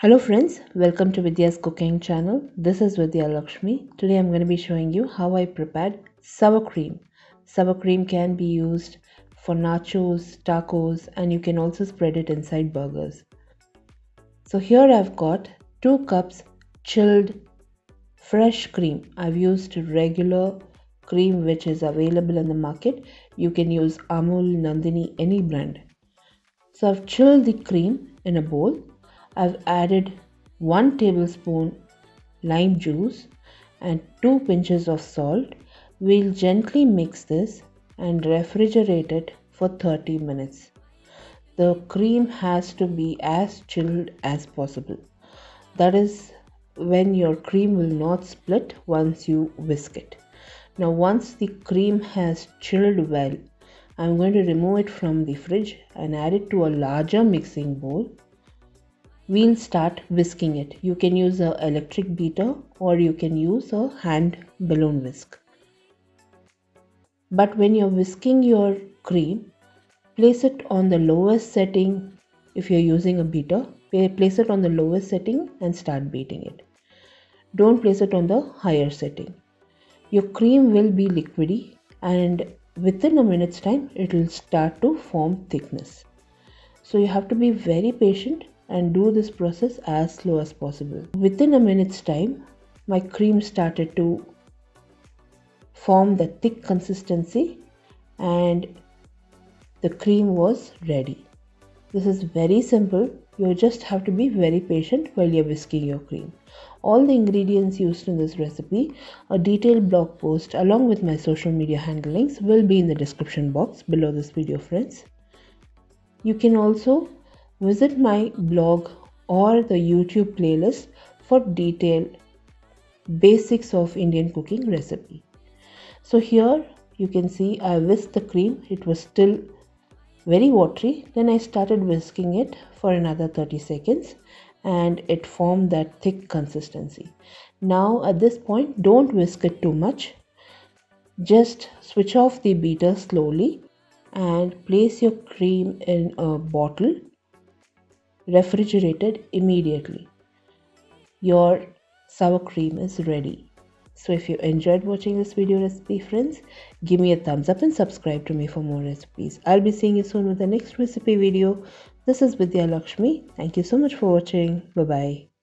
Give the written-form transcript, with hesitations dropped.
Hello friends, welcome to Vidya's cooking channel. This is Vidya Lakshmi. Today I'm going to be showing you how I prepared sour cream. Sour cream can be used for nachos, tacos, and you can also spread it inside burgers. So here I've got 2 cups chilled fresh cream. I've used regular cream which is available in the market. You can use Amul, Nandini, any brand. So I've chilled the cream in a bowl. I've added 1 tablespoon lime juice and 2 pinches of salt. We'll gently mix this and refrigerate it for 30 minutes. The cream has to be as chilled as possible. That is when your cream will not split once you whisk it. Now once the cream has chilled well, I'm going to remove it from the fridge and add it to a larger mixing bowl. We'll start whisking it. You can use an electric beater or you can use a hand balloon whisk. But when you're whisking your cream, place it on the lowest setting. If you're using a beater, place it on the lowest setting and start beating it. Don't place it on the higher setting. Your cream will be liquidy and within a minute's time it will start to form thickness. So you have to be very patient and do this process as slow as possible. Within a minute's time, my cream started to form the thick consistency and the cream was ready. This is very simple. You just have to be very patient while you're whisking your cream. All the ingredients used in this recipe, a detailed blog post along with my social media handle links will be in the description box below this video, friends. You can also visit my blog or the YouTube playlist for detailed basics of Indian cooking recipe. So here you can see I whisked the cream. It was still very watery. Then I started whisking it for another 30 seconds and it formed that thick consistency. Now at this point, don't whisk it too much. Just switch off the beater slowly and place your cream in a bottle, refrigerated immediately. Your sour cream is ready. So if you enjoyed watching this video recipe, friends, give me a thumbs up and subscribe to me for more recipes. I'll be seeing you soon with the next recipe video. This is Vidya Lakshmi. Thank you so much for watching. Bye bye.